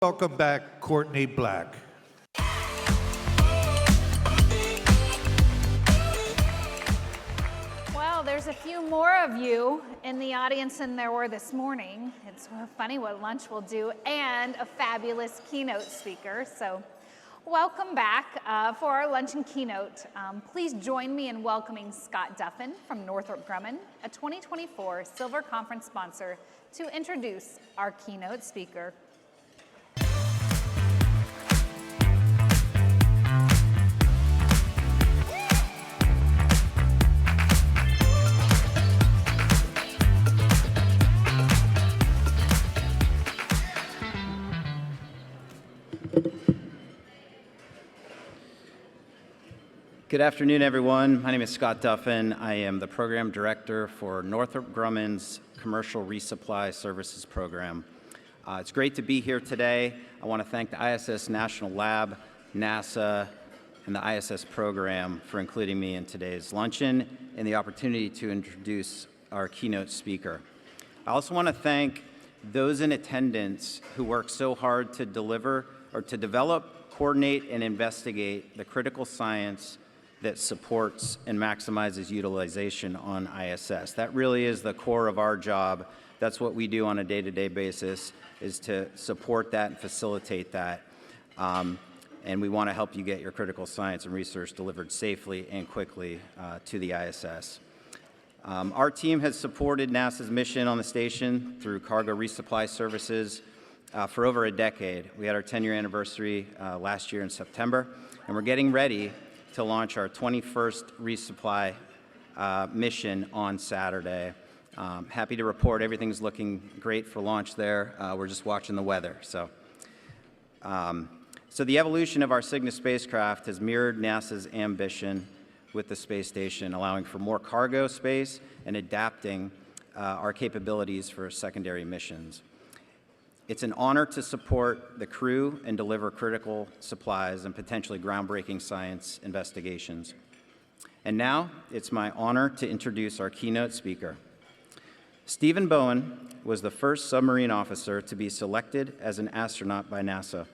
Welcome back, Courtney Black. Well, there's a few more of you in the audience than there were this morning. It's funny what lunch will do, and a fabulous keynote speaker. So welcome back for our Luncheon Keynote. Please join me in welcoming Scott Duffin from Northrop Grumman, a 2024 Silver Conference sponsor, to introduce our keynote speaker. Good afternoon, everyone. My name is Scott Duffin. I am the Program Director for Northrop Grumman's Commercial Resupply Services Program. It's great to be here today. I want to thank the ISS National Lab, NASA, and the ISS program for including me in today's luncheon and the opportunity to introduce our keynote speaker. I also want to thank those in attendance who worked so hard to deliver or to develop, coordinate, and investigate the critical science that supports and maximizes utilization on ISS. That really is the core of our job. That's what we do on a day-to-day basis, is to support that and facilitate that. And we want to help you get your critical science and research delivered safely and quickly to the ISS. Our team has supported NASA's mission on the station through cargo resupply services for over a decade. We had our 10-year anniversary last year in September, and we're getting ready to launch our 21st resupply mission on Saturday. Happy to report everything's looking great for launch there. We're just watching the weather. So the evolution of our Cygnus spacecraft has mirrored NASA's ambition with the space station, allowing for more cargo space and adapting our capabilities for secondary missions. It's an honor to support the crew and deliver critical supplies and potentially groundbreaking science investigations. And now, it's my honor to introduce our keynote speaker. Stephen Bowen was the first submarine officer to be selected as an astronaut by NASA.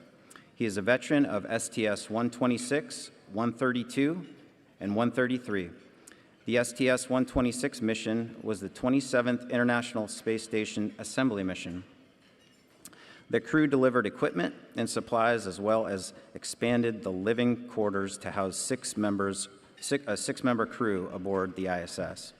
He is a veteran of STS-126, 132, and 133. The STS-126 mission was the 27th International Space Station Assembly mission. The crew delivered equipment and supplies, as well as expanded the living quarters to house a six-member crew aboard the ISS.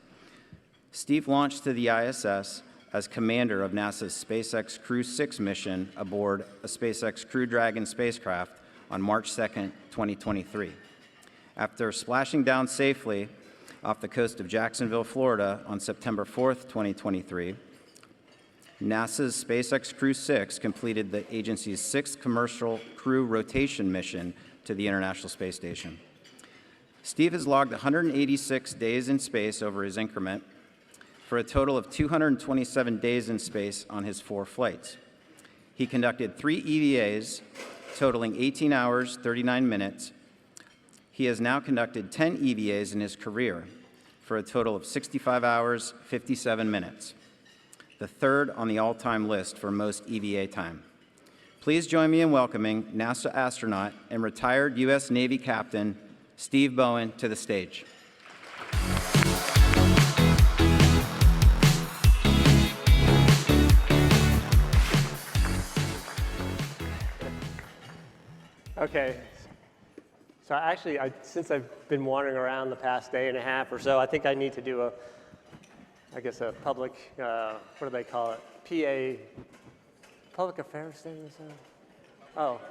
Steve launched to the ISS as commander of NASA's SpaceX Crew 6 mission aboard a SpaceX Crew Dragon spacecraft on March 2nd, 2023. After splashing down safely off the coast of Jacksonville, Florida on September 4th, 2023, NASA's SpaceX Crew 6 completed the agency's 6th commercial crew rotation mission to the International Space Station. Steve has logged 186 days in space over his increment for a total of 227 days in space on his 4 flights. He conducted 3 EVAs, totaling 18 hours, 39 minutes. He has now conducted 10 EVAs in his career for a total of 65 hours, 57 minutes. The third on the all-time list for most EVA time. Please join me in welcoming NASA astronaut and retired U.S. Navy Captain Steve Bowen to the stage. Okay. So actually, since I've been wandering around the past day and a half or so, I think I need to do a public, what do they call it? Public affairs thing? Oh,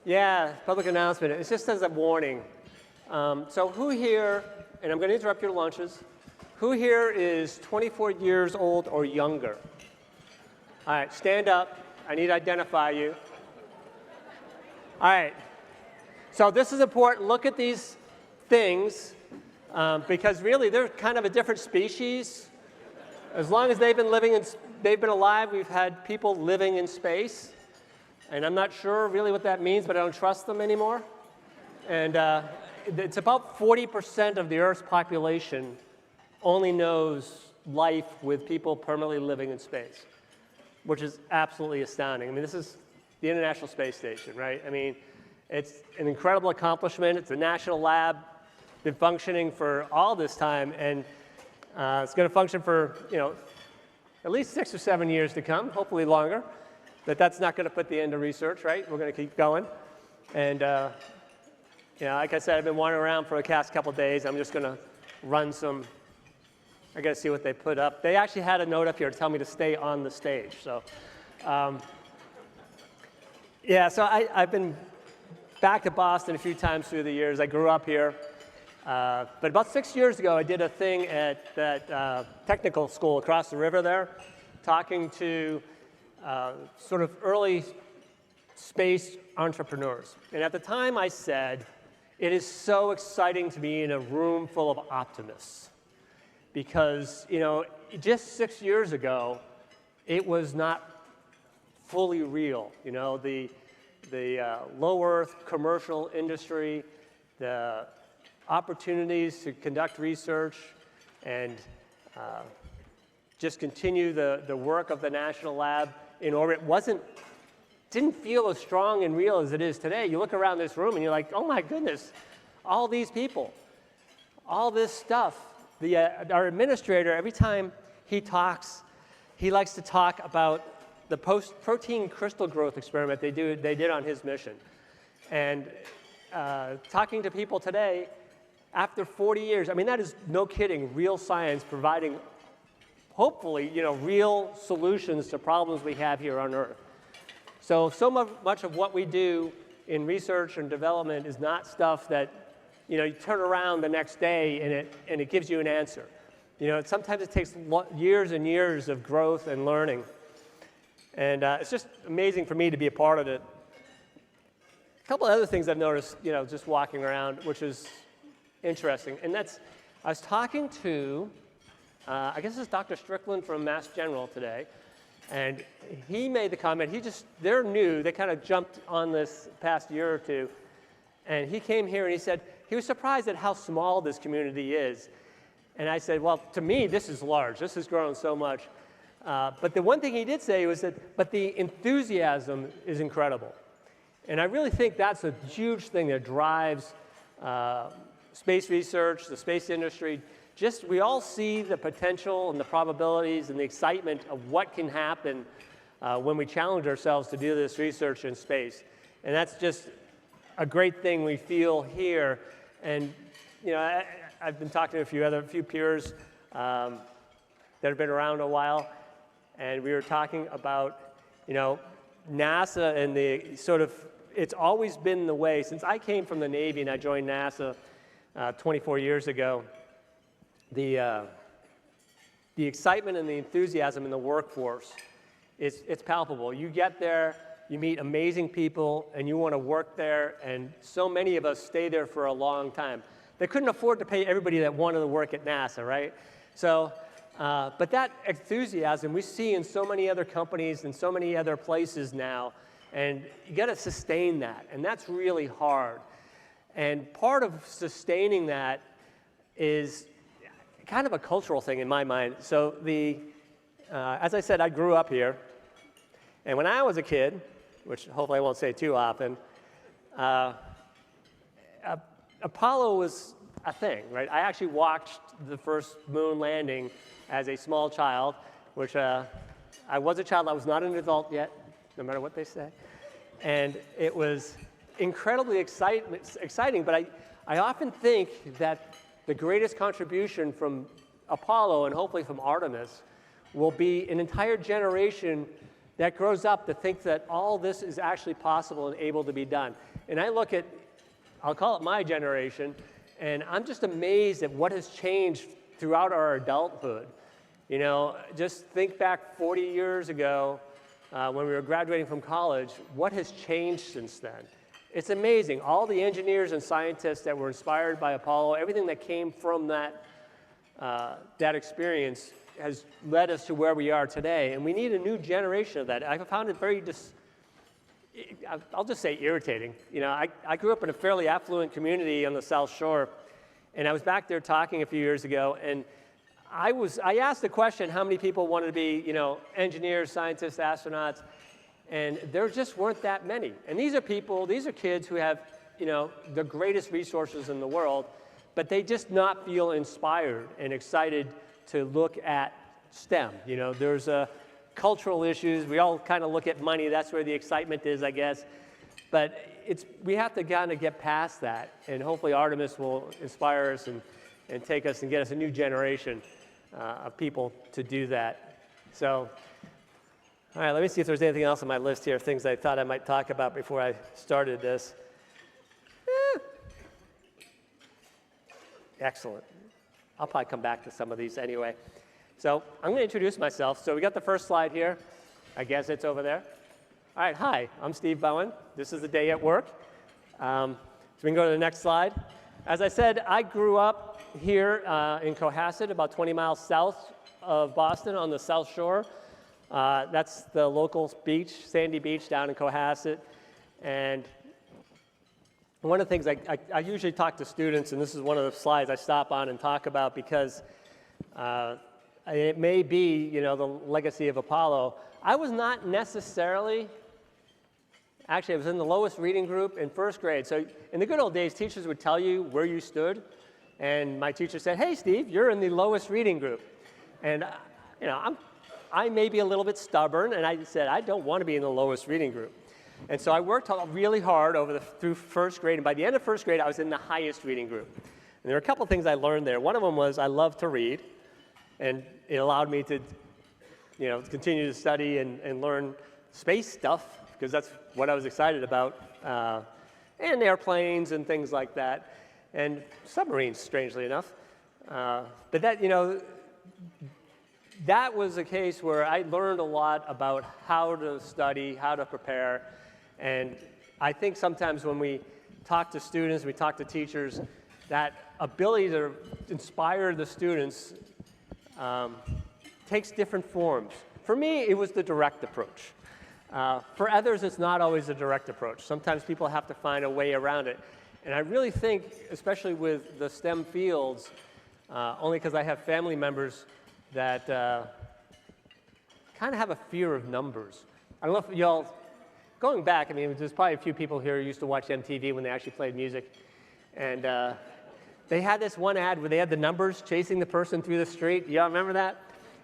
yeah, public announcement. It's just as a warning. So who here, and I'm going to interrupt your lunches, who here is 24 years old or younger? All right, stand up. I need to identify you. All right. So this is important. Look at these things, because really they're kind of a different species. As long as they've been alive, we've had people living in space. And I'm not sure really what that means, but I don't trust them anymore. And it's about 40% of the Earth's population only knows life with people permanently living in space, which is absolutely astounding. I mean, this is the International Space Station, right? I mean, it's an incredible accomplishment. It's a national lab, been functioning for all this time, and it's going to function for, at least 6 or 7 years to come, hopefully longer. But that's not going to put the end to research, right? We're going to keep going. And, like I said, I've been wandering around for the past couple of days. I'm just going to run some. I got to see what they put up. They actually had a note up here to tell me to stay on the stage. So, so I've been back to Boston a few times through the years. I grew up here. But about 6 years ago, I did a thing at that technical school across the river there, talking to sort of early space entrepreneurs. And at the time I said, it is so exciting to be in a room full of optimists. Because, just 6 years ago, it was not fully real. The low Earth commercial industry, the opportunities to conduct research and just continue the work of the National Lab in orbit didn't feel as strong and real as it is today. You look around this room and you're like, oh my goodness, all these people, all this stuff. Our administrator, every time he talks, he likes to talk about the protein crystal growth experiment they did on his mission. And talking to people today, after 40 years, I mean, that is no kidding, real science providing, hopefully, real solutions to problems we have here on Earth. So much of what we do in research and development is not stuff that, you turn around the next day and it gives you an answer. Sometimes it takes years and years of growth and learning. And it's just amazing for me to be a part of it. A couple of other things I've noticed, just walking around, which is interesting. And I was talking to, I guess it's Dr. Strickland from Mass General today. And he made the comment, they're new, they kind of jumped on this past year or two. And he came here and he said, he was surprised at how small this community is. And I said, well, to me, this is large. This has grown so much. But the one thing he did say was but the enthusiasm is incredible. And I really think that's a huge thing that drives space research, the space industry. We all see the potential and the probabilities and the excitement of what can happen when we challenge ourselves to do this research in space. And that's just a great thing we feel here. And, I've been talking to a few peers that have been around a while. And we were talking about, NASA and the sort of, it's always been the way. Since I came from the Navy and I joined NASA 24 years ago, the excitement and the enthusiasm in the workforce, it's palpable. You get there, you meet amazing people, and you want to work there, and so many of us stay there for a long time. They couldn't afford to pay everybody that wanted to work at NASA, right? So, but that enthusiasm we see in so many other companies and so many other places now, and you got to sustain that, and that's really hard. And part of sustaining that is kind of a cultural thing in my mind. So as I said, I grew up here, and when I was a kid, which hopefully I won't say too often, Apollo was a thing, right? I actually watched the first moon landing as a small child, which I was a child. I was not an adult yet, no matter what they say. And it was incredibly exciting, but I often think that the greatest contribution from Apollo and hopefully from Artemis will be an entire generation that grows up to think that all this is actually possible and able to be done. And I look at, I'll call it my generation, and I'm just amazed at what has changed throughout our adulthood. Just think back 40 years ago when we were graduating from college, what has changed since then? It's amazing. All the engineers and scientists that were inspired by Apollo, everything that came from that experience has led us to where we are today. And we need a new generation of that. I found it very, I'll just say irritating. I grew up in a fairly affluent community on the South Shore, and I was back there talking a few years ago, and I asked the question, how many people wanted to be, engineers, scientists, astronauts, And there just weren't that many. And these are people, these are kids who have, the greatest resources in the world, but they just not feel inspired and excited to look at STEM. There's cultural issues. We all kind of look at money. That's where the excitement is, I guess. But we have to kind of get past that. And hopefully Artemis will inspire us and take us and get us a new generation of people to do that. So, all right, let me see if there's anything else on my list here, things I thought I might talk about before I started this. Excellent. I'll probably come back to some of these anyway. So I'm going to introduce myself. So we got the first slide here. I guess it's over there. All right, hi, I'm Steve Bowen. This is the day at work. So we can go to the next slide. As I said, I grew up here in Cohasset, about 20 miles south of Boston on the South Shore. That's the local beach, Sandy Beach down in Cohasset. And one of the things I usually talk to students, and this is one of the slides I stop on and talk about because it may be, the legacy of Apollo. I was not necessarily, actually I was in the lowest reading group in first grade. So in the good old days, teachers would tell you where you stood. And my teacher said, hey, Steve, you're in the lowest reading group. And, I may be a little bit stubborn, and I said, I don't want to be in the lowest reading group. And so I worked really hard through first grade, and by the end of first grade, I was in the highest reading group. And there were a couple things I learned there. One of them was I love to read, and it allowed me to, continue to study and learn space stuff, because that's what I was excited about, and airplanes and things like that, and submarines, strangely enough. But that, that was a case where I learned a lot about how to study, how to prepare, and I think sometimes when we talk to students, we talk to teachers, that ability to inspire the students takes different forms. For me, it was the direct approach. For others, it's not always a direct approach. Sometimes people have to find a way around it. And I really think, especially with the STEM fields, only because I have family members that kind of have a fear of numbers. I don't know if y'all, going back, there's probably a few people here who used to watch MTV when they actually played music. And they had this one ad where they had the numbers chasing the person through the street. Y'all remember that?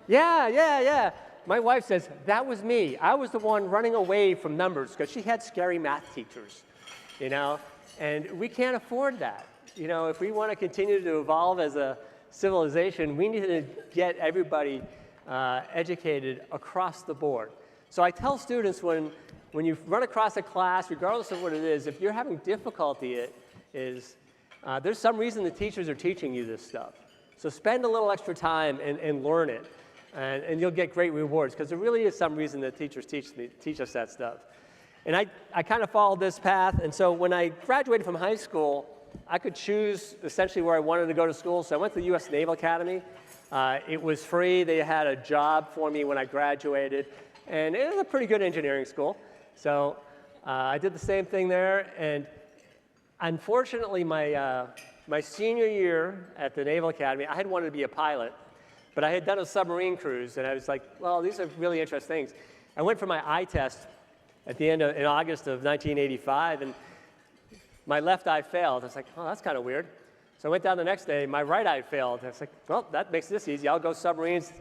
Yeah. My wife says, that was me. I was the one running away from numbers because she had scary math teachers, and we can't afford that. If we want to continue to evolve as a civilization, we need to get everybody educated across the board. So I tell students when you run across a class, regardless of what it is, if you're having difficulty, there's some reason the teachers are teaching you this stuff. So spend a little extra time and learn it, and you'll get great rewards, because there really is some reason that teachers teach us that stuff. And I kind of followed this path, and so when I graduated from high school, I could choose essentially where I wanted to go to school. So I went to the U.S. Naval Academy. It was free. They had a job for me when I graduated, and it was a pretty good engineering school. So I did the same thing there, and unfortunately, my senior year at the Naval Academy, I had wanted to be a pilot, but I had done a submarine cruise, and I was like, well, these are really interesting things. I went for my eye test in August of 1985, and my left eye failed. I was like, oh, that's kind of weird. So I went down the next day, my right eye failed. I was like, well, that makes this easy. I'll go submarines.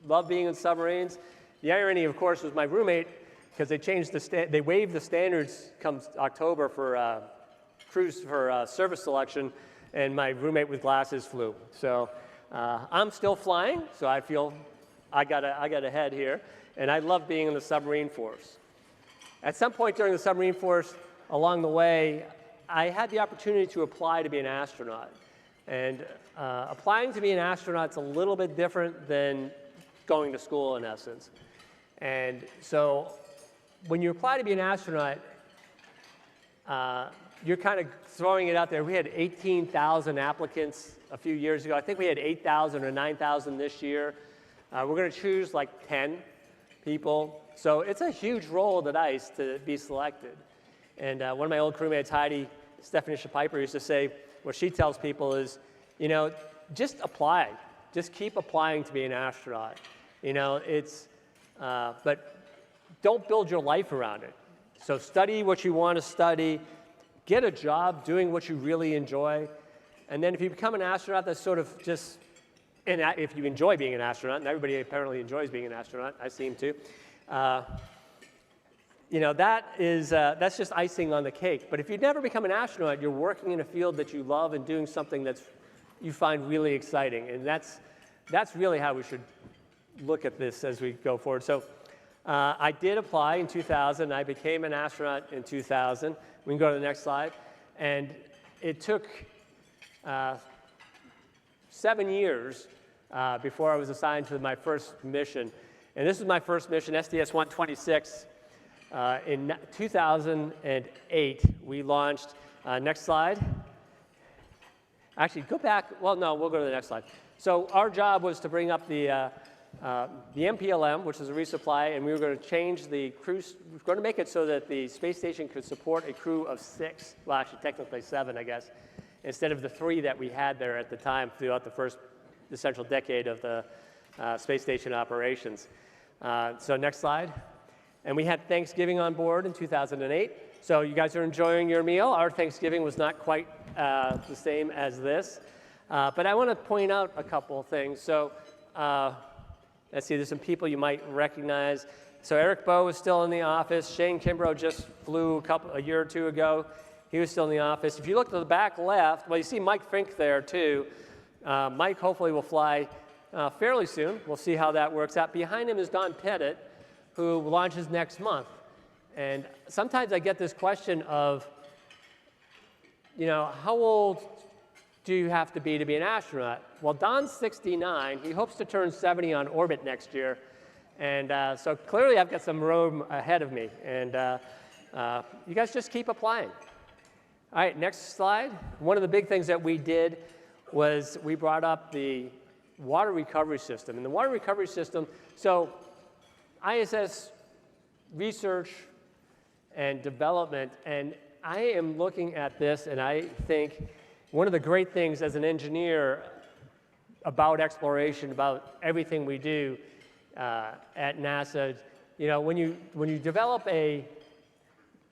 Love being in submarines. The irony, of course, was my roommate, because they waived the standards come October for service selection, and my roommate with glasses flew. So I'm still flying, so I feel I got ahead here, and I love being in the submarine force. At some point during the submarine force, along the way, I had the opportunity to apply to be an astronaut. And applying to be an astronaut is a little bit different than going to school, in essence. And so when you apply to be an astronaut, you're kind of throwing it out there. We had 18,000 applicants a few years ago. I think we had 8,000 or 9,000 this year. We're going to choose like 10 people. So it's a huge roll of the dice to be selected. And one of my old crewmates, Stephanie Piper, used to say, what she tells people is, just apply. Just keep applying to be an astronaut. But don't build your life around it. So study what you want to study, get a job doing what you really enjoy, and then if you become an astronaut, that's sort of just, and if you enjoy being an astronaut, and everybody apparently enjoys being an astronaut, I seem to, that's just icing on the cake. But if you never become an astronaut, you're working in a field that you love and doing something that you find really exciting, and that's really how we should look at this as we go forward. So I did apply in 2000. I became an astronaut in 2000. We can go to the next slide. And it took 7 years before I was assigned to my first mission. And this was my first mission, SDS-126. In 2008, we launched, next slide. Actually, go back. Well, no, we'll go to the next slide. So our job was to bring up the MPLM, which is a resupply, and we were going to change the crew. We were going to make it so that the space station could support a crew of 6, well, actually technically 7, I guess, instead of the 3 that we had there at the time throughout the essential decade of the space station operations. So next slide. And we had Thanksgiving on board in 2008. So you guys are enjoying your meal. Our Thanksgiving was not quite the same as this. But I want to point out a couple of things. So let's see, there's some people you might recognize. So Eric Bowe is still in the office. Shane Kimbrough just flew a year or 2 ago. He was still in the office. If you look to the back left, well, you see Mike Fink there too. Mike hopefully will fly fairly soon. We'll see how that works out. Behind him is Don Pettit, who launches next month. And sometimes I get this question of, how old do you have to be an astronaut? Well, Don's 69. He hopes to turn 70 on orbit next year. And so clearly I've got some room ahead of me. And you guys just keep applying. All right, next slide. One of the big things that we did was we brought up the water recovery system. And the water recovery system, so ISS research and development, and I am looking at this and I think one of the great things as an engineer about exploration, about everything we do at NASA, when you develop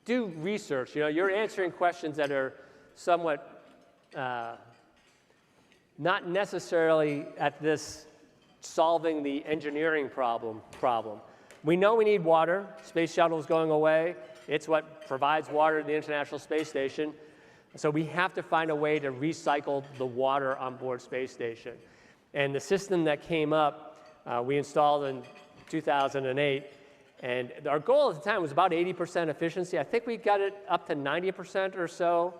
do research, you're answering questions that are somewhat not necessarily at this solving the engineering problem. We know we need water. Space shuttle is going away. It's what provides water to the International Space Station. So we have to find a way to recycle the water on board Space Station. And the system that came up, we installed in 2008. And our goal at the time was about 80% efficiency. I think we got it up to 90% or so.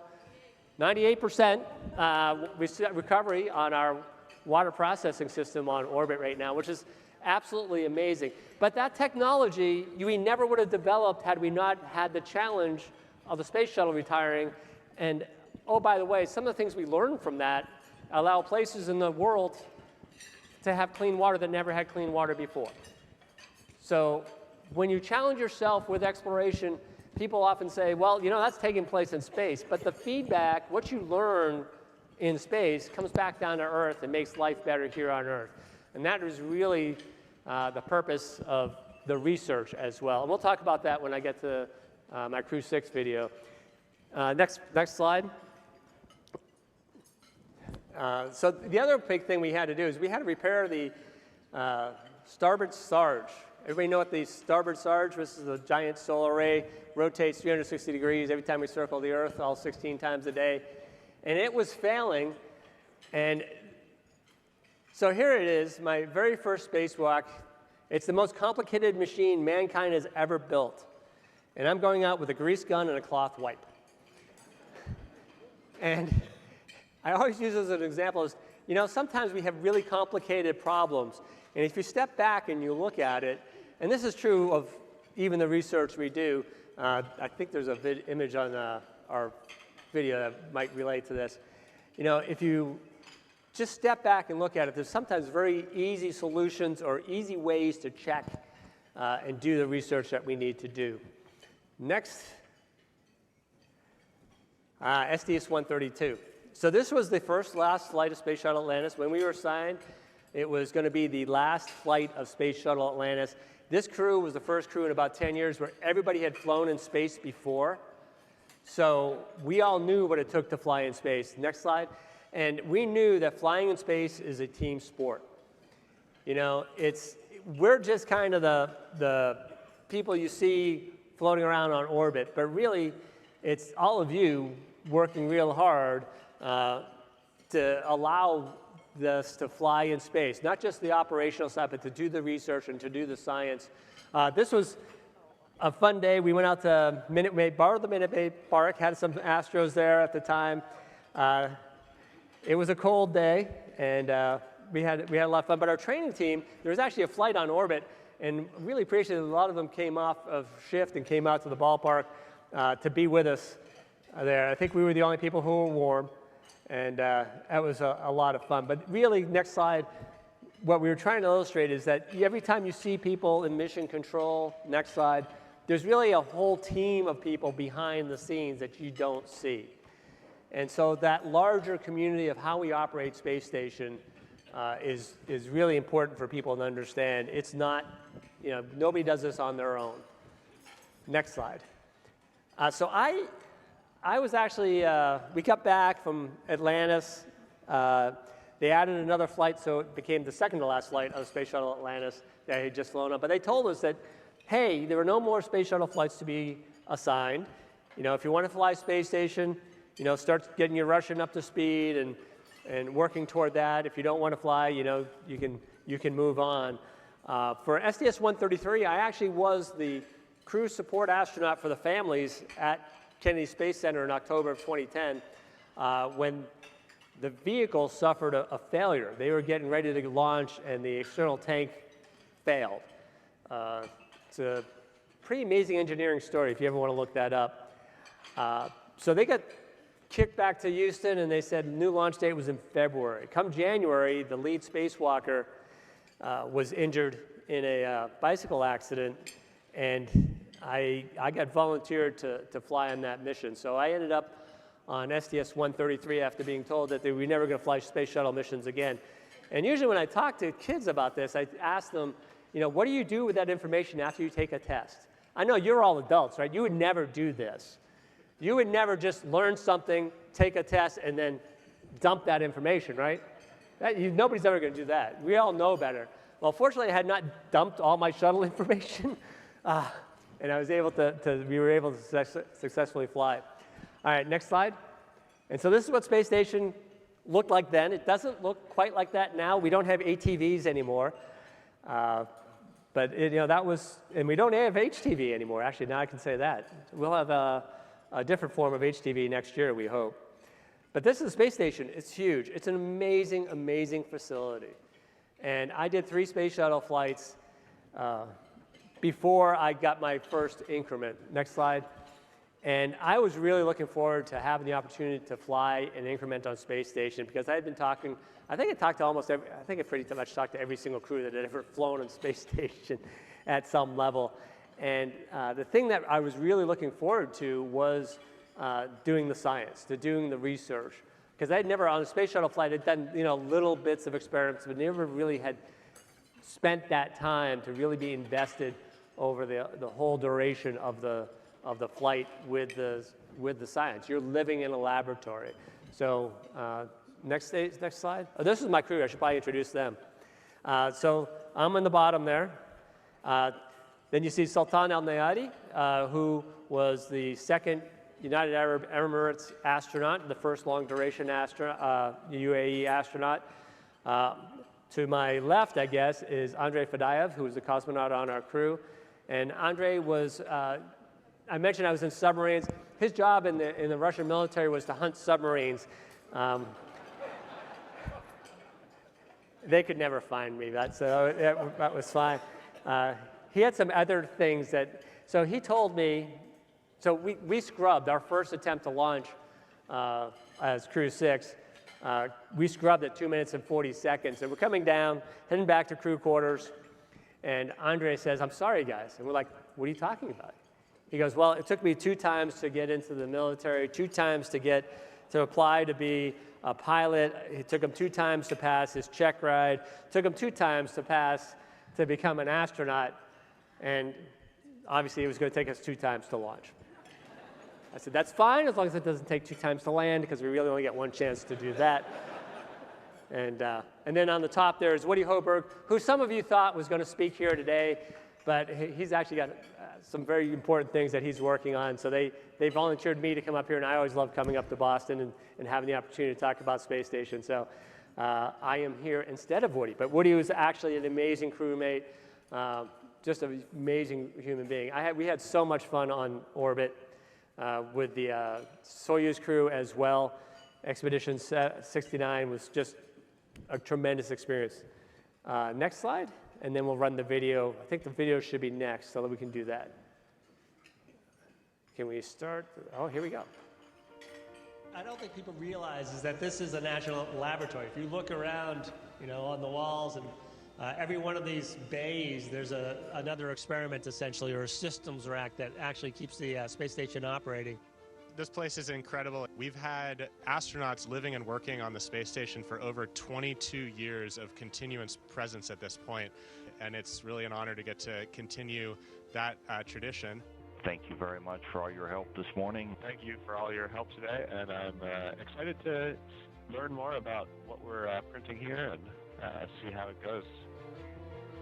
98% recovery on our water processing system on orbit right now, which is absolutely amazing. But that technology, we never would have developed had we not had the challenge of the space shuttle retiring. And oh, by the way, some of the things we learned from that allow places in the world to have clean water that never had clean water before. So when you challenge yourself with exploration, people often say, well, that's taking place in space. But the feedback, what you learn in space, comes back down to Earth and makes life better here on Earth. And that is really the purpose of the research as well. And we'll talk about that when I get to my Crew 6 video. Next slide. So the other big thing we had to do is we had to repair the starboard Sarge. Everybody know what the starboard Sarge, this is a giant solar array, rotates 360 degrees every time we circle the Earth, all 16 times a day. And it was failing. And so here it is, my very first spacewalk. It's the most complicated machine mankind has ever built. And I'm going out with a grease gun and a cloth wipe. And I always use this as an example is, sometimes we have really complicated problems. And if you step back and you look at it, and this is true of even the research we do, I think there's a image on our video that might relate to this. If you just step back and look at it, there's sometimes very easy solutions or easy ways to check and do the research that we need to do. Next, SDS-132. So this was the last flight of Space Shuttle Atlantis. When we were assigned, it was going to be the last flight of Space Shuttle Atlantis. this crew was the first crew in about 10 years where everybody had flown in space before. So we all knew what it took to fly in space. Next slide. And we knew that flying in space is a team sport. You know, we're just kind of the people you see floating around on orbit, but really it's all of you working real hard to allow this to fly in space, not just the operational side, but to do the research and to do the science. This was a fun day. We went out to Minute Maid, borrowed the Minute Maid Park, had some Astros there at the time. It was a cold day, and we had a lot of fun. But our training team, there was actually a flight on orbit, and really appreciated a lot of them came off of shift and came out to the ballpark to be with us there. I think we were the only people who were warm, and that was a lot of fun. But really, next slide, what we were trying to illustrate is that every time you see people in mission control, next slide, there's really a whole team of people behind the scenes that you don't see. And so that larger community of how we operate Space Station is really important for people to understand. It's not, you know, nobody does this on their own. Next slide. So I was actually, we got back from Atlantis. They added another flight, so it became the second to last flight of Space Shuttle Atlantis that I had just flown on. But they told us that, hey, there were no more Space Shuttle flights to be assigned. You know, if you want to fly Space Station, you know, start getting your Russian up to speed and working toward that. If you don't want to fly, you know, you can move on. For SDS-133, I actually was the crew support astronaut for the families at Kennedy Space Center in October of 2010 when the vehicle suffered a failure. They were getting ready to launch, and the external tank failed. It's a pretty amazing engineering story if you ever want to look that up. So they got kicked back to Houston, and they said new launch date was in February. Come January, the lead spacewalker was injured in a bicycle accident, and I got volunteered to fly on that mission. So I ended up on SDS-133 after being told that they were never going to fly space shuttle missions again. And usually when I talk to kids about this, I ask them, you know, what do you do with that information after you take a test? I know you're all adults, right? You would never do this. You would never just learn something, take a test, and then dump that information, right? Nobody's ever going to do that. We all know better. Well, fortunately, I had not dumped all my shuttle information, and I was able we were able to successfully fly. All right, next slide. And so this is what Space Station looked like then. It doesn't look quite like that now. We don't have ATVs anymore. But you know, that was, and we don't have HTV anymore. Actually, now I can say that. We'll have a different form of HTV next year, we hope. But this is a space station. It's huge. It's an amazing, amazing facility. And I did 3 space shuttle flights before I got my first increment. Next slide. And I was really looking forward to having the opportunity to fly an increment on Space Station because I had been talking, I think I pretty much talked to every single crew that had ever flown on Space Station at some level. And the thing that I was really looking forward to was doing the science, doing the research. Because I had never, on a space shuttle flight, I'd done, you know, little bits of experiments, but never really had spent that time to really be invested over the whole duration of the flight with the science. You're living in a laboratory. So next slide. Oh, this is my crew. I should probably introduce them. So I'm in the bottom there. Then you see Sultan Al Nayadi, who was the second United Arab Emirates astronaut, the first long-duration UAE astronaut. To my left, I guess, is Andrei Fadayev, who was the cosmonaut on our crew. And Andrei was, I mentioned I was in submarines. His job in the Russian military was to hunt submarines. They could never find me, so that was fine. He had some other things so he told me, so we scrubbed our first attempt to launch as Crew 6. We scrubbed at 2 minutes and 40 seconds. And we're coming down, heading back to crew quarters. And Andre says, I'm sorry, guys. And we're like, what are you talking about? He goes, well, it took me 2 times to get into the military, 2 times to apply to be a pilot. It took him 2 times to pass his check ride. It took him 2 times to pass to become an astronaut. And obviously, it was going to take us 2 times to launch. I said, that's fine, as long as it doesn't take 2 times to land, because we really only get 1 chance to do that. And then on the top there is Woody Hoberg, who some of you thought was going to speak here today, but he's actually got some very important things that he's working on. So they volunteered me to come up here, and I always love coming up to Boston and having the opportunity to talk about space station. So I am here instead of Woody. But Woody was actually an amazing crewmate, just an amazing human being. We had so much fun on orbit with the Soyuz crew as well. Expedition 69 was just a tremendous experience. Next slide, and then we'll run the video. I think the video should be next, so that we can do that. Can we start? Oh, here we go. I don't think people realize is that this is a national laboratory. If you look around, on the walls and every one of these bays, there's another experiment essentially, or a systems rack that actually keeps the space station operating. This place is incredible. We've had astronauts living and working on the space station for over 22 years of continuous presence at this point, and it's really an honor to get to continue that tradition. Thank you very much for all your help this morning. Thank you for all your help today, and I'm excited to learn more about what we're printing here and see how it goes.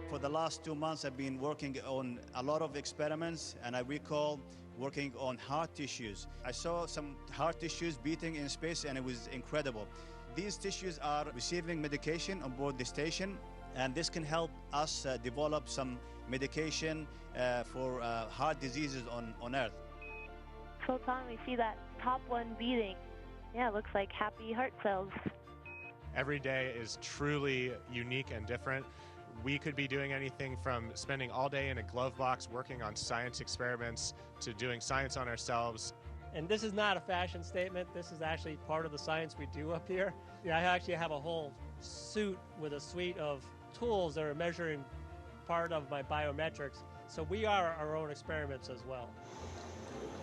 For the last 2 months, I've been working on a lot of experiments, and I recall working on heart tissues. I saw some heart tissues beating in space, and it was incredible. These tissues are receiving medication on board the station, and this can help us develop some medication for heart diseases on Earth. So Tom, we see that top one beating. Yeah, it looks like happy heart cells. Every day is truly unique and different. We could be doing anything from spending all day in a glove box working on science experiments to doing science on ourselves. And this is not a fashion statement. This is actually part of the science we do up here. I actually have a whole suit with a suite of tools that are measuring part of my biometrics. So we are our own experiments as well.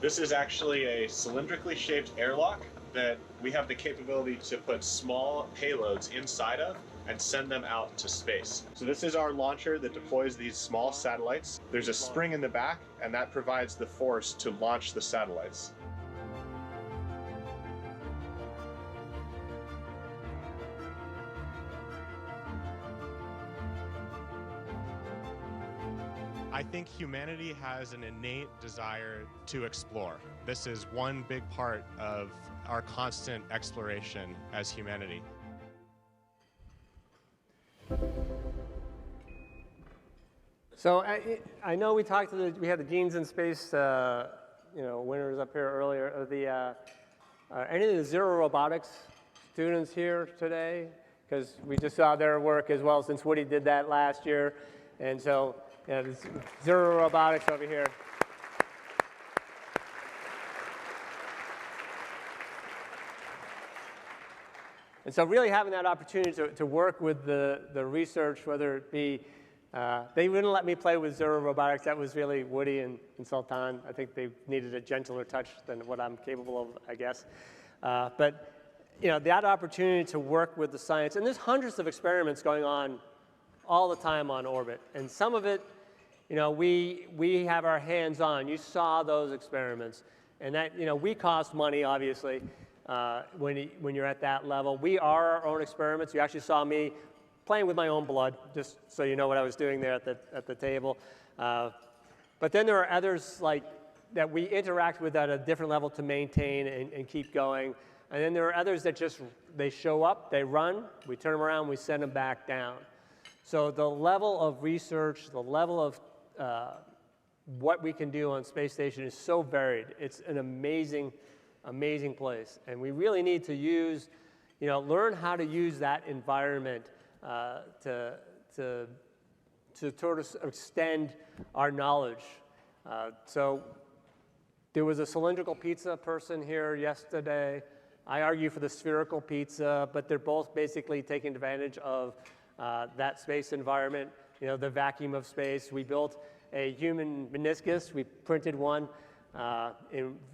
This is actually a cylindrically shaped airlock that we have the capability to put small payloads inside of and send them out to space. So this is our launcher that deploys these small satellites. There's a spring in the back, and that provides the force to launch the satellites. I think humanity has an innate desire to explore. This is one big part of our constant exploration as humanity. So I know we talked to we had the Genes in Space, winners up here earlier. Any of the Zero Robotics students here today? Because we just saw their work as well, since Woody did that last year, and so there's Zero Robotics over here. And so really having that opportunity to work with the research, whether it be, they wouldn't let me play with Zero Robotics. That was really Woody and Sultan. I think they needed a gentler touch than what I'm capable of, I guess. But that opportunity to work with the science, and there's hundreds of experiments going on all the time on orbit. And some of it, we have our hands on. You saw those experiments. And that, we cost money, obviously. When you're at that level. We are our own experiments. You actually saw me playing with my own blood, just so you know what I was doing there at the table. But then there are others that we interact with at a different level to maintain and keep going. And then there are others that they show up, they run, we turn them around, we send them back down. So the level of research, the level of what we can do on Space Station is so varied. It's an amazing place, and we really need to use, learn how to use that environment to sort of extend our knowledge. So there was a cylindrical pizza person here yesterday. I argue for the spherical pizza, but they're both basically taking advantage of that space environment, the vacuum of space. We built a human meniscus. We printed one.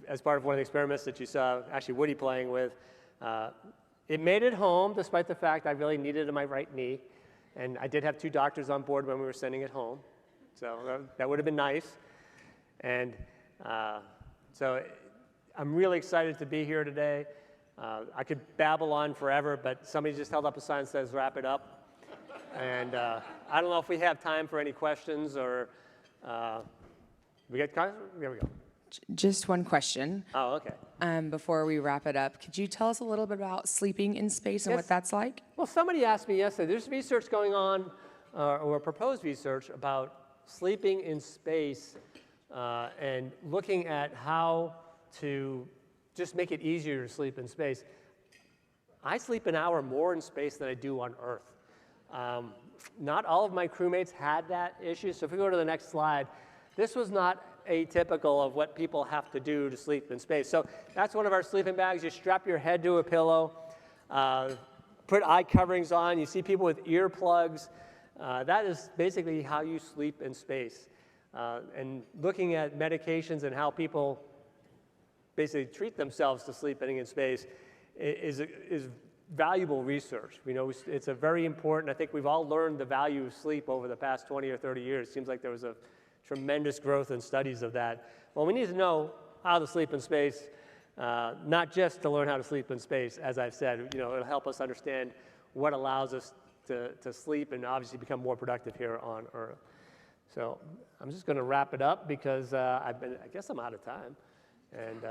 As part of one of the experiments that you saw actually Woody playing with. It made it home, despite the fact I really needed it in my right knee. And I did have 2 doctors on board when we were sending it home. So that would have been nice. And so I'm really excited to be here today. I could babble on forever, but somebody just held up a sign that says wrap it up. And I don't know if we have time for any questions or we got questions? There we go. Just one question. Oh, okay. Before we wrap it up, could you tell us a little bit about sleeping in space and Yes. what that's like? Well, somebody asked me yesterday, there's research going on, or proposed research about sleeping in space and looking at how to just make it easier to sleep in space. I sleep an hour more in space than I do on Earth. Not all of my crewmates had that issue, so if we go to the next slide, this was not atypical of what people have to do to sleep in space. So that's one of our sleeping bags. You strap your head to a pillow, put eye coverings on. You see people with earplugs. That is basically how you sleep in space. And looking at medications and how people basically treat themselves to sleeping in space is valuable research. We know it's a very important, I think we've all learned the value of sleep over the past 20 or 30 years. It seems like there was a tremendous growth in studies of that. Well, we need to know how to sleep in space, not just to learn how to sleep in space, as I've said. It'll help us understand what allows us to sleep and obviously become more productive here on Earth. So I'm just going to wrap it up because I guess I'm out of time. And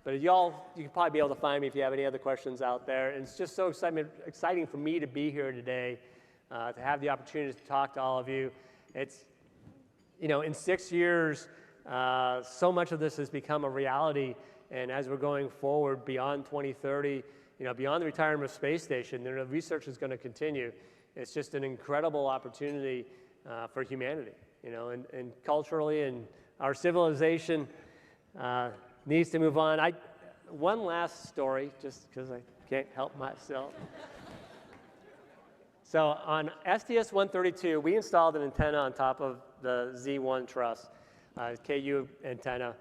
but you can probably be able to find me if you have any other questions out there. And it's just so exciting for me to be here today, to have the opportunity to talk to all of you. It's, in 6 years, so much of this has become a reality. And as we're going forward beyond 2030, beyond the retirement of space station, the research is going to continue. It's just an incredible opportunity for humanity, and culturally, and our civilization needs to move on. One last story, just because I can't help myself. So on STS-132, we installed an antenna on top of the Z1 truss, KU antenna.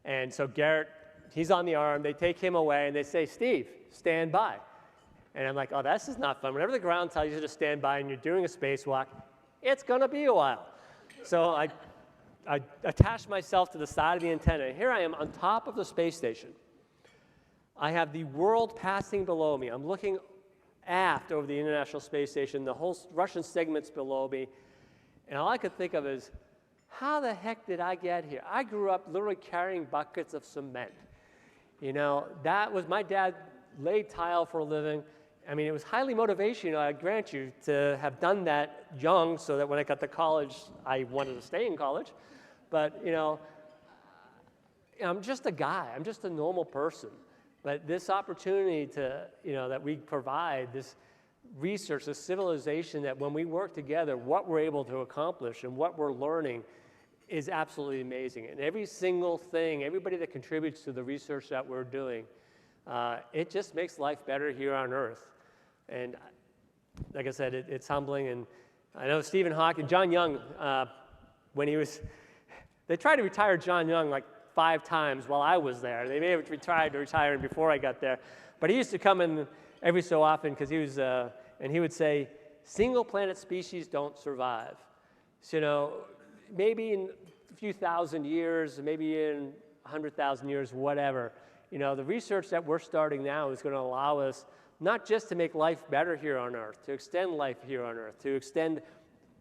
And so Garrett, he's on the arm. They take him away, and they say, Steve, stand by. And I'm like, oh, this is not fun. Whenever the ground tells you to stand by and you're doing a spacewalk, it's going to be a while. So I attached myself to the side of the antenna. Here I am on top of the space station. I have the world passing below me. I'm looking aft over the International Space Station. The whole Russian segment's below me. And all I could think of is, how the heck did I get here? I grew up literally carrying buckets of cement. That was, my dad laid tile for a living. I mean, it was highly motivational, I grant you, to have done that young so that when I got to college, I wanted to stay in college. But, I'm just a guy. I'm just a normal person. But this opportunity to, that we provide, this research, this civilization, that when we work together, what we're able to accomplish and what we're learning is absolutely amazing. And every single thing, everybody that contributes to the research that we're doing, it just makes life better here on Earth. And like I said, it's humbling. And I know Stephen Hawking, John Young, they tried to retire John Young like 5 times while I was there. They may have tried to retire him before I got there. But he used to come in every so often because he was, and he would say, single planet species don't survive. So, maybe in a few thousand years, maybe in 100,000 years, whatever, the research that we're starting now is going to allow us not just to make life better here on Earth, to extend life here on Earth, to extend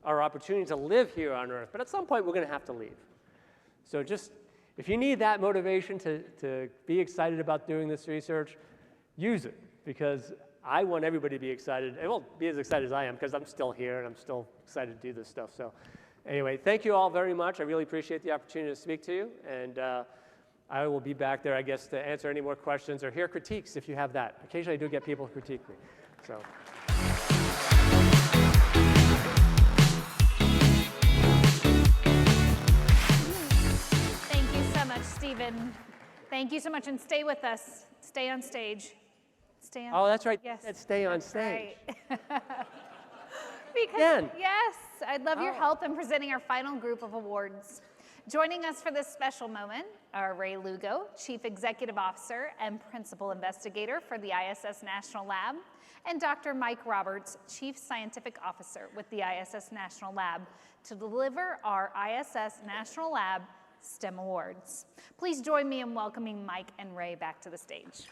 our opportunity to live here on Earth, but at some point we're going to have to leave. So just, if you need that motivation to be excited about doing this research, use it, because I want everybody to be excited. It won't be as excited as I am, because I'm still here and I'm still excited to do this stuff. So anyway, thank you all very much. I really appreciate the opportunity to speak to you, and I will be back there, I guess, to answer any more questions or hear critiques if you have that. Occasionally I do get people who critique me. So. Thank you so much, Stephen. Thank you so much, and stay with us. Stay on stage. Stay on. Oh, that's right. Yes. Stay on stage. Right. Because, Again. yes, I'd love your help in presenting our final group of awards. Joining us for this special moment are Ray Lugo, Chief Executive Officer and Principal Investigator for the ISS National Lab, and Dr. Mike Roberts, Chief Scientific Officer with the ISS National Lab, to deliver our ISS National Lab STEM Awards. Please join me in welcoming Mike and Ray back to the stage.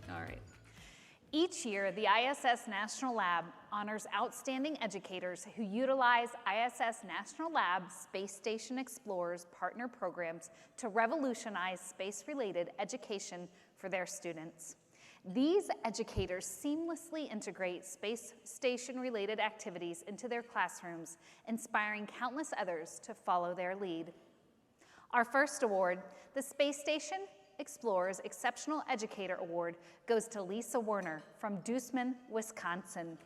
All right. Each year, the ISS National Lab honors outstanding educators who utilize ISS National Lab's Space Station Explorers partner programs to revolutionize space-related education for their students. These educators seamlessly integrate space station-related activities into their classrooms, inspiring countless others to follow their lead. Our first award, the Space Station Explorers Exceptional Educator Award, goes to Lisa Werner from Dooseman, Wisconsin.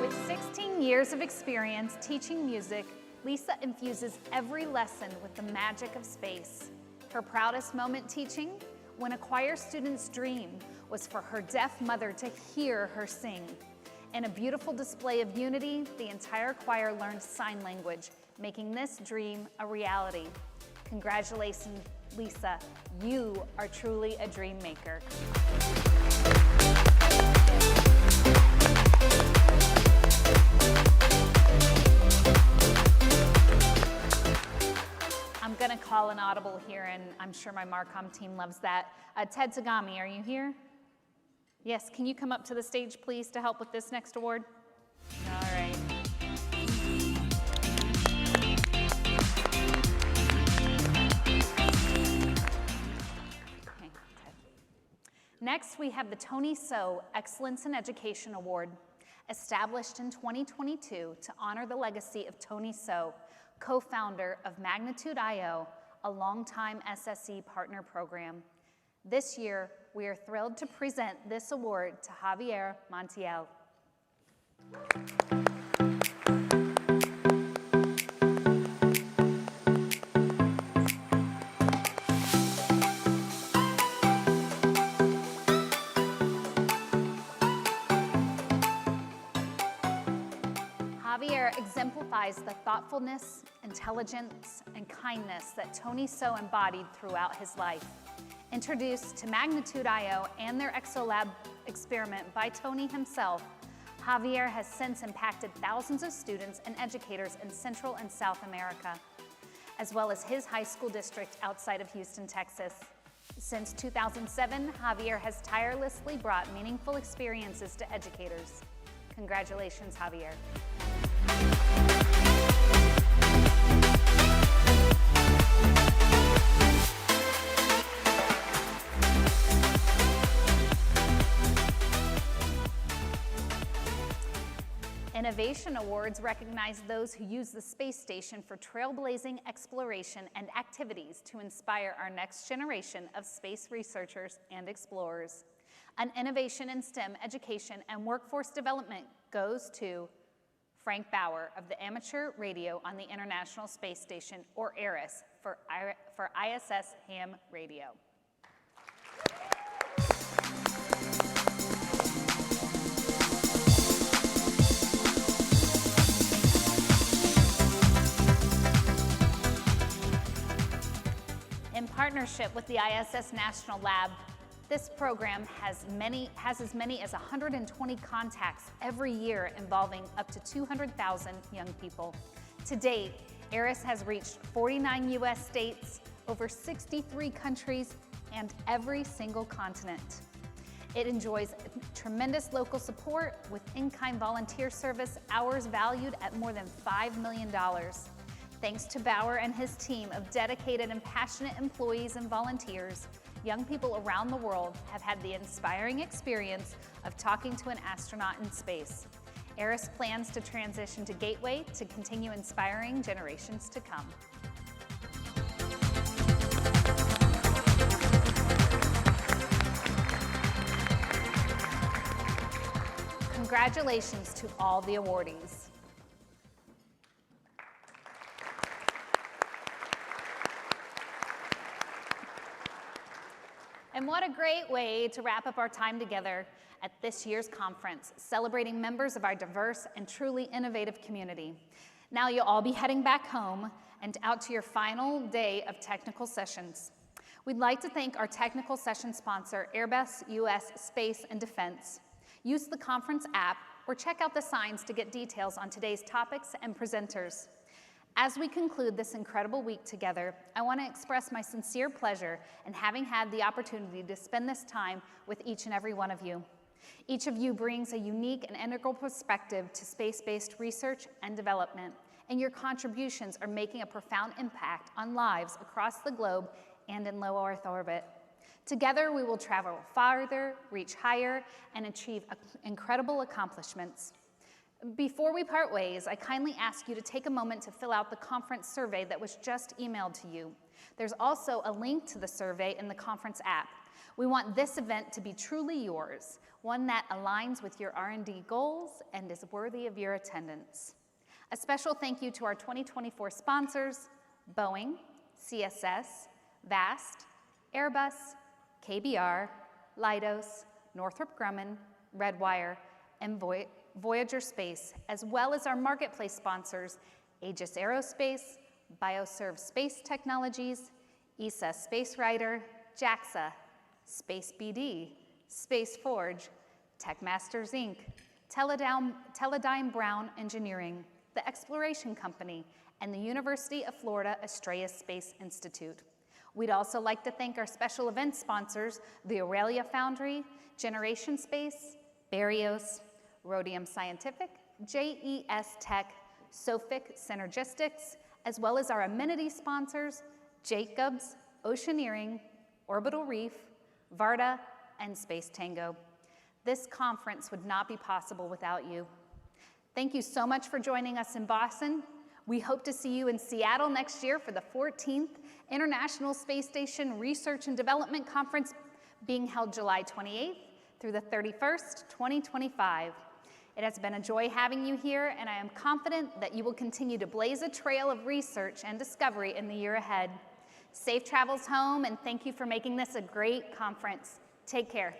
With 16 years of experience teaching music, Lisa infuses every lesson with the magic of space. Her proudest moment teaching? When a choir student's dream was for her deaf mother to hear her sing. In a beautiful display of unity, the entire choir learned sign language, making this dream a reality. Congratulations, Lisa. You are truly a dream maker. I'm gonna call an audible here, and I'm sure my Marcom team loves that. Ted Tagami, are you here? Yes, can you come up to the stage, please, to help with this next award? All right. Okay, Ted. Next, we have the Tony So Excellence in Education Award, established in 2022 to honor the legacy of Tony So, co-founder of Magnitude.io, a longtime SSE partner program. This year, we are thrilled to present this award to Javier Montiel. Javier exemplifies the thoughtfulness, intelligence, and kindness that Tony So embodied throughout his life. Introduced to Magnitude.io and their ExoLab experiment by Tony himself, Javier has since impacted thousands of students and educators in Central and South America, as well as his high school district outside of Houston, Texas. Since 2007, Javier has tirelessly brought meaningful experiences to educators. Congratulations, Javier. Innovation Awards recognize those who use the space station for trailblazing exploration and activities to inspire our next generation of space researchers and explorers. An innovation in STEM education and workforce development goes to Frank Bauer of the Amateur Radio on the International Space Station, or ARISS, for ISS Ham Radio. In partnership with the ISS National Lab, this program has as many as 120 contacts every year involving up to 200,000 young people. To date, ARISS has reached 49 US states, over 63 countries, and every single continent. It enjoys tremendous local support with in-kind volunteer service hours valued at more than $5 million. Thanks to Bauer and his team of dedicated and passionate employees and volunteers, young people around the world have had the inspiring experience of talking to an astronaut in space. ARISS plans to transition to Gateway to continue inspiring generations to come. congratulations to all the awardees. And what a great way to wrap up our time together at this year's conference, celebrating members of our diverse and truly innovative community. Now you'll all be heading back home and out to your final day of technical sessions. We'd like to thank our technical session sponsor, Airbus US Space and Defense. Use the conference app or check out the signs to get details on today's topics and presenters. As we conclude this incredible week together, I want to express my sincere pleasure in having had the opportunity to spend this time with each and every one of you. Each of you brings a unique and integral perspective to space-based research and development, and your contributions are making a profound impact on lives across the globe and in low Earth orbit. Together, we will travel farther, reach higher, and achieve incredible accomplishments. Before we part ways, I kindly ask you to take a moment to fill out the conference survey that was just emailed to you. There's also a link to the survey in the conference app. We want this event to be truly yours, one that aligns with your R&D goals and is worthy of your attendance. A special thank you to our 2024 sponsors, Boeing, CSS, VAST, Airbus, KBR, Leidos, Northrop Grumman, Redwire, and Voyager Space, as well as our marketplace sponsors, Aegis Aerospace, Bioserve Space Technologies, ESA Space Rider, JAXA, Space BD, Space Forge, Techmasters Inc., Teledyne Brown Engineering, the Exploration Company, and the University of Florida Estrella Space Institute. We'd also like to thank our special event sponsors, the Aurelia Foundry, Generation Space, Barrios, Rhodium Scientific, JES Tech, Sofic Synergistics, as well as our amenity sponsors, Jacobs, Oceaneering, Orbital Reef, Varda, and Space Tango. This conference would not be possible without you. Thank you so much for joining us in Boston. We hope to see you in Seattle next year for the 14th International Space Station Research and Development Conference, being held July 28th through the 31st, 2025. It has been a joy having you here, and I am confident that you will continue to blaze a trail of research and discovery in the year ahead. Safe travels home, and thank you for making this a great conference. Take care.